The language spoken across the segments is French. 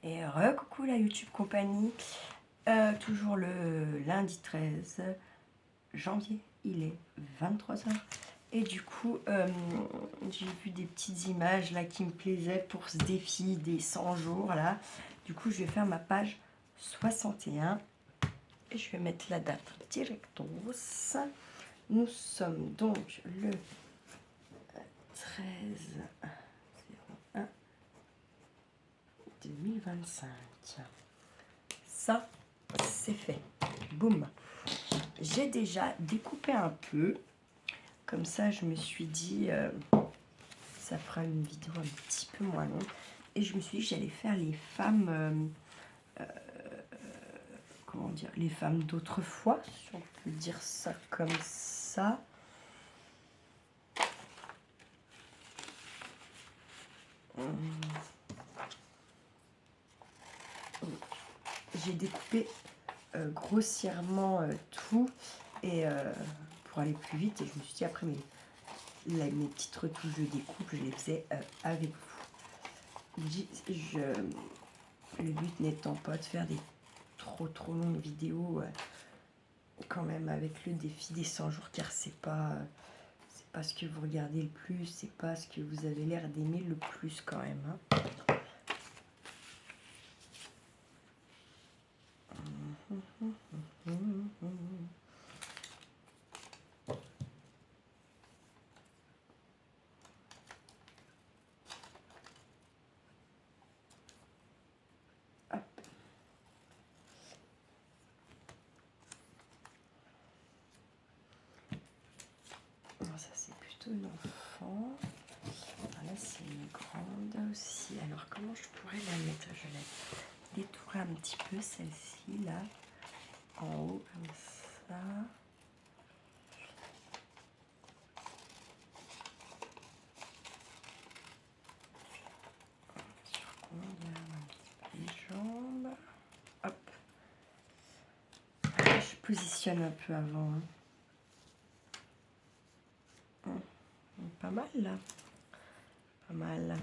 Et coucou la YouTube compagnie, toujours le lundi 13 janvier, il est 23h. Et du coup, j'ai vu des petites images là qui me plaisaient pour ce défi des 100 jours là. Du coup, je vais faire ma page 61 et je vais mettre la date directos. Nous sommes donc le 13/01/2025. Ça, c'est fait. Boum. J'ai déjà découpé un peu. Comme ça, je me suis dit, ça fera une vidéo un petit peu moins longue. Et je me suis dit que j'allais faire les femmes, comment dire, les femmes d'autrefois, si on peut dire ça comme ça. J'ai découpé grossièrement tout et pour aller plus vite. Et je me suis dit après mes petites retouches de découpe, je les faisais avec vous. Le but n'étant pas de faire des trop longues vidéos quand même avec le défi des 100 jours, car c'est pas ce que vous regardez le plus, c'est pas ce que vous avez l'air d'aimer le plus quand même, hein. Hop. Ça c'est plutôt une enfant. Là c'est une grande aussi. Alors comment je pourrais la mettre? Je la détourer un petit peu celle-ci là, en haut comme ça. On regarde un petit peu les jambes. Hop. Je positionne un peu avant, hein. Pas mal là. Pas mal.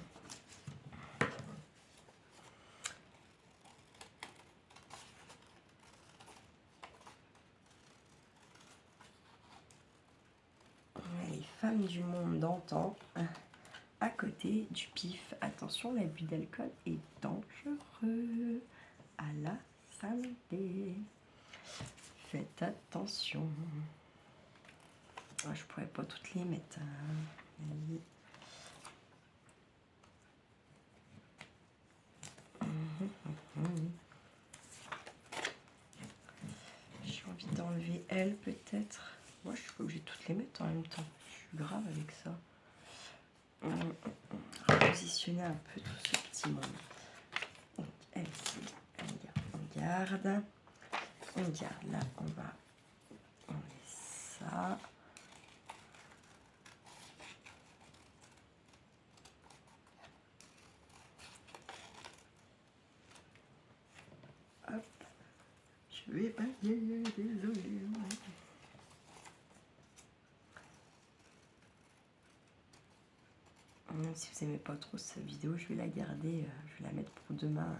Les femmes du monde d'antan, à côté du pif. Attention, l'abus d'alcool est dangereux. À la santé. Faites attention. Je pourrais pas toutes les mettre, hein. J'ai envie d'enlever elle peut-être. Moi je suis pas obligée de toutes les mettre en même temps. Je suis grave avec ça. Repositionner un peu tout ce petit monde. Donc elle-ci, on garde. On garde là, on va enlever ça. Hop. Je vais bailler, désolé. Même si vous n'aimez pas trop cette vidéo, je vais la garder, je vais la mettre pour demain.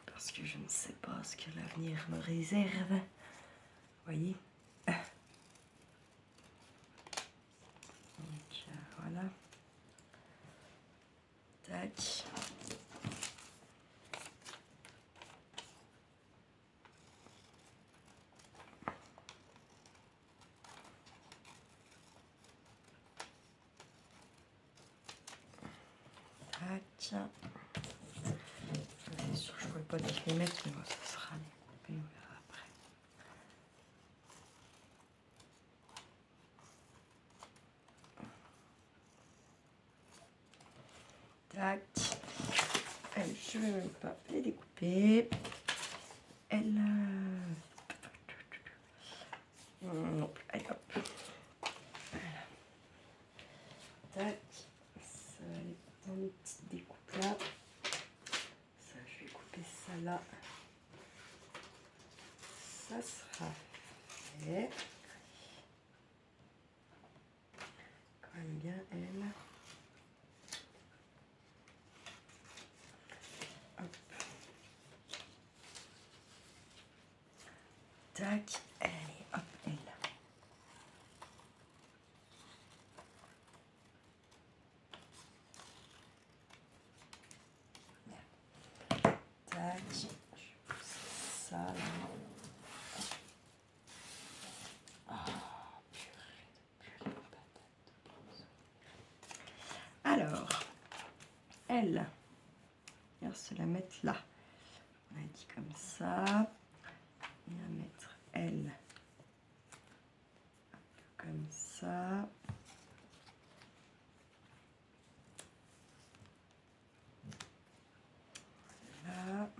Parce que je ne sais pas ce que l'avenir me réserve. Vous voyez? Donc voilà. Tac. Tac. C'est sûr que je ne pourrais pas toutes les mettre, mais bon, ça sera découpé, on verra après. Tac. Elle, je ne vais même pas les découper. Elle... Non, allez hop. Voilà. Tac. Ça va aller dans mes petites découpes là. Ça, je vais couper ça là. Ça sera fait. Quand même bien tac, allez, hop, elle. Tac, je pousse ça là. Ah, purée de patate. Alors, elle, on va se la mettre là. On a dit comme ça. On va mettre elle comme ça. Là.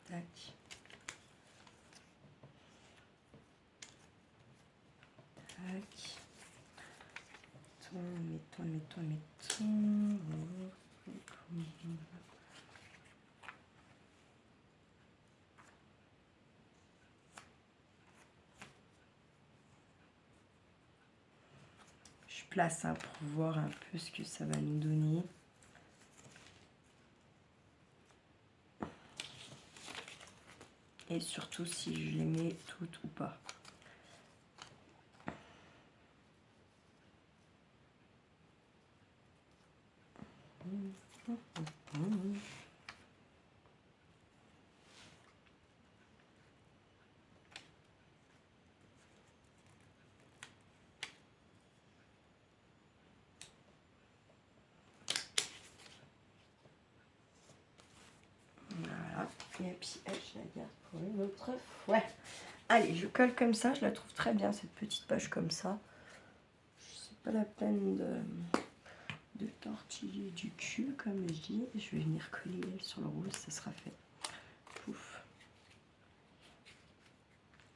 Tac. Tac. Mettons. Je place hein, pour voir un peu ce que ça va nous donner. Et surtout si je les mets toutes ou pas. Voilà. Et puis elle, je la garde pour une autre fois. Allez, je colle comme ça. Je la trouve très bien, cette petite page comme ça. C'est pas la peine de tortiller du cul, comme je dis. Je vais venir coller elle sur le rose, ça sera fait. Pouf.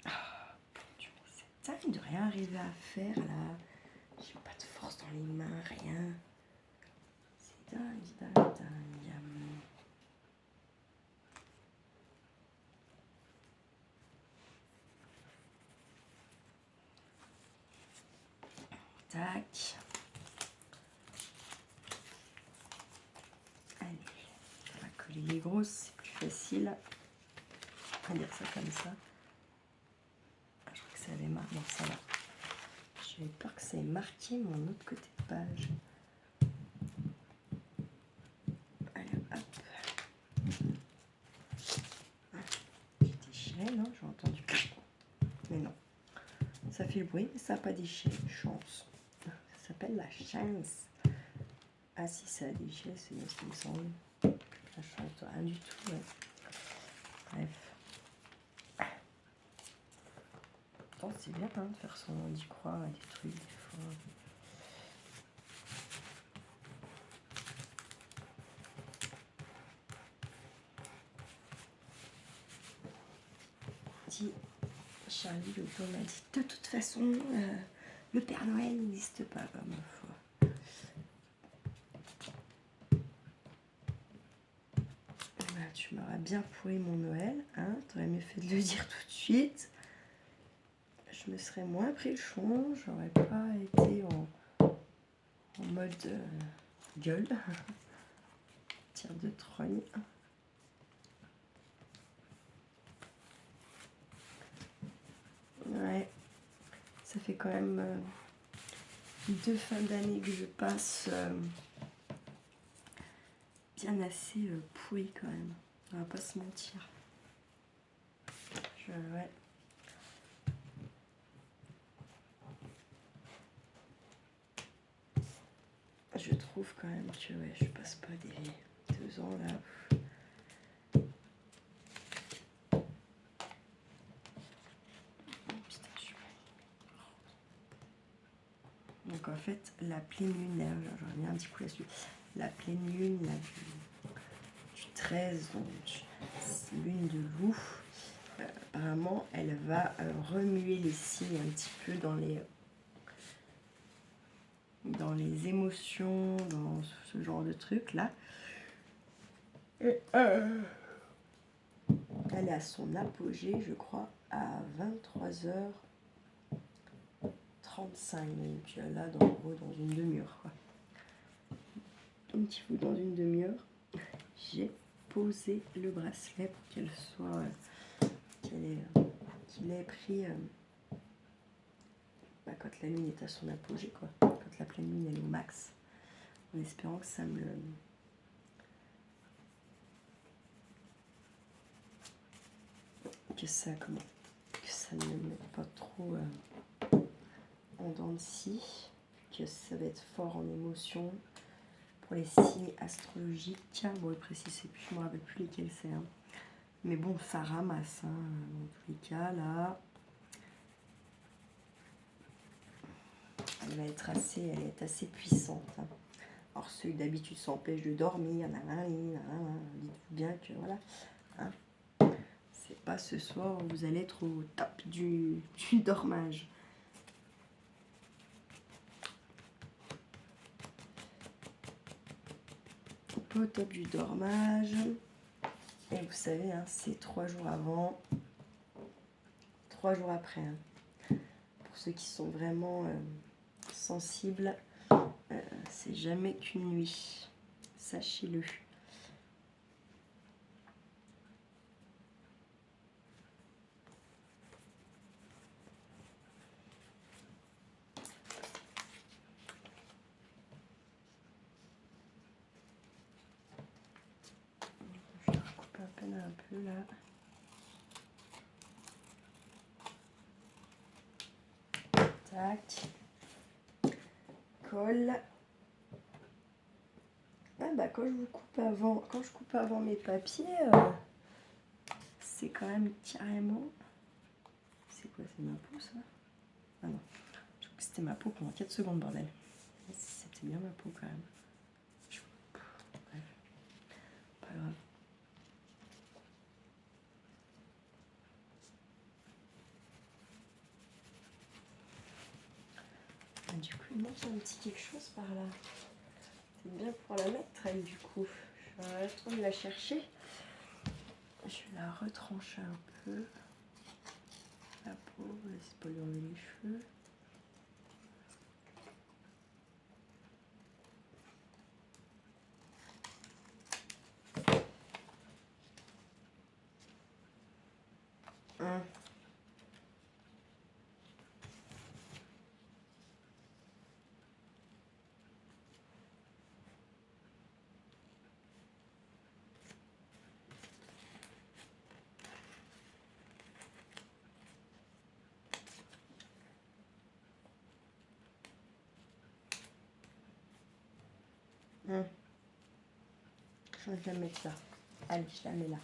Ah, Dieu, c'est dingue de rien arriver à faire là. J'ai pas de force dans les mains, rien. C'est dingue. Tac. Allez, on va coller les grosses, c'est plus facile. On va dire ça comme ça. Ah, je crois que ça avait marqué. Non, ça va. J'avais peur que ça ait marqué mon autre côté de page. Allez, hop. J'ai déchiré, non? J'ai entendu. Mais non. Ça fait le bruit, mais ça n'a pas déchiré. Chance. Ça s'appelle la chance. Ah, si ça a déchiré, c'est bien ce qui me semble. Ça change rien du tout. Ouais. Bref. Pourtant, c'est bien hein, de faire son d'y croire à des trucs des fois. Dit Charlie le m'a dit de toute façon, le Père Noël n'existe pas comme foi. Bah, tu m'auras bien pourri mon Noël, hein, t'aurais mieux fait de le dire tout de suite. Je me serais moins pris le chon, j'aurais pas été en mode gueule, tir de trogne. Ouais, ça fait quand même 2 fins d'année que je passe bien assez pourri quand même, on va pas se mentir. Ouais. Je trouve quand même que ouais, je passe pas des 2 ans là. Donc en fait, la pleine lune, je reviens un petit coup là-dessus, la pleine lune là, du 13, donc lune de loup, apparemment elle va remuer les signes un petit peu dans les émotions, dans ce genre de truc là. Et elle est à son apogée, je crois, à 23h30 35 minutes. Là, dans, en gros, dans une demi-heure, quoi. Donc, il faut dans une demi-heure, j'ai posé le bracelet pour qu'elle soit... qu'il ait pris... quand la lune est à son apogée, quoi. Quand la pleine lune elle est au max. En espérant que ça me le... que ça ne me mette pas trop en dents de scie, que ça va être fort en émotion pour les signes astrologiques. Bon, le précis, c'est plus, je me rappelle plus lesquels c'est. Hein. Mais bon, ça ramasse, hein, dans tous les cas, là. Elle va être assez puissante. Hein. Alors, ceux qui d'habitude s'empêchent de dormir, dites-vous bien que voilà. Hein. C'est pas ce soir où vous allez être au top du dormage. Pas au top du dormage. Et vous savez, hein, c'est 3 jours avant, 3 jours après. Hein. Pour ceux qui sont vraiment sensibles, c'est jamais qu'une nuit. Sachez-le. Je vais recouper à peine un peu là. Tac. Colle. Ah bah quand je coupe avant mes papiers, c'est quand même carrément. C'est quoi, c'est ma peau ça? Ah non, je crois que c'était ma peau pendant 4 secondes, bordel. C'était bien ma peau quand même. Bref, pas grave. Ah, du coup, il manque un petit quelque chose par là. C'est bien pour la mettre, elle, du coup. Je vais retourner la chercher. Je vais la retrancher un peu. La peau, c'est pas lui enlever les cheveux. Je vais la mettre là. Allez, je la mets là.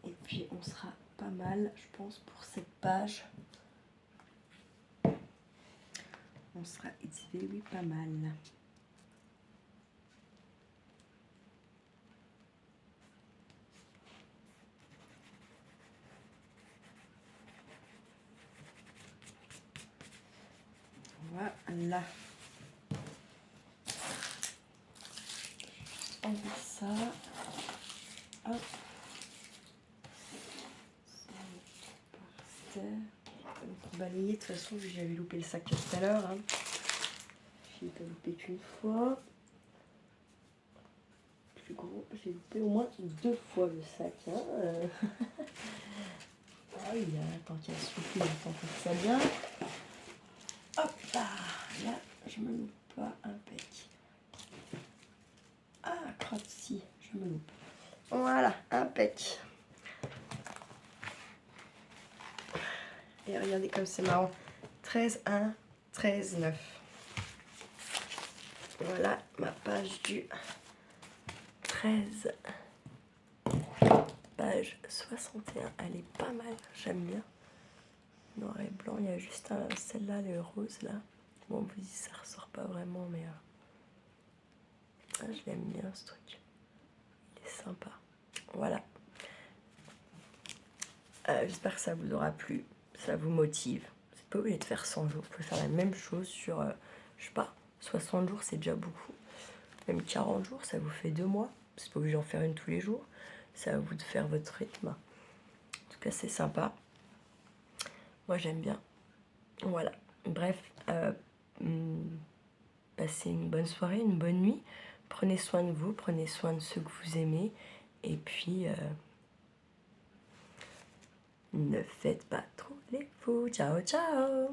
Et puis on sera pas mal, je pense, pour cette page. On sera it's very pas mal. Voilà. On met ça. Hop. Ça pour balayer, de toute façon, j'avais loupé le sac tout à l'heure. Hein. Je n'ai pas loupé qu'une fois. Plus gros, j'ai loupé au moins 2 fois le sac. Hein. Ah oui, tant qu'il y a soufflé, tant qu'on fait ça bien. Hop là, là, je me loupe pas un pec. Ah, crotte, si, je me loupe. Voilà, impec. Et regardez comme c'est marrant. 13-1, 13-9. Voilà ma page du 13. Page 61. Elle est pas mal, j'aime bien. Noir et blanc, il y a juste celle-là, le rose là. Bon, vous dites ça ressort pas vraiment, mais je l'aime bien ce truc. Il est sympa. Voilà. J'espère que ça vous aura plu, ça vous motive. Vous n'êtes pas obligé de faire 100 jours, vous pouvez faire la même chose sur, je sais pas, 60 jours, c'est déjà beaucoup. Même 40 jours, ça vous fait 2 mois. Vous n'êtes pas obligé d'en faire une tous les jours. C'est à vous de faire votre rythme. En tout cas, c'est sympa. Moi, j'aime bien. Voilà, bref, passez une bonne soirée, une bonne nuit. Prenez soin de vous, prenez soin de ceux que vous aimez. Et puis, ne faites pas trop les fous. Ciao, ciao!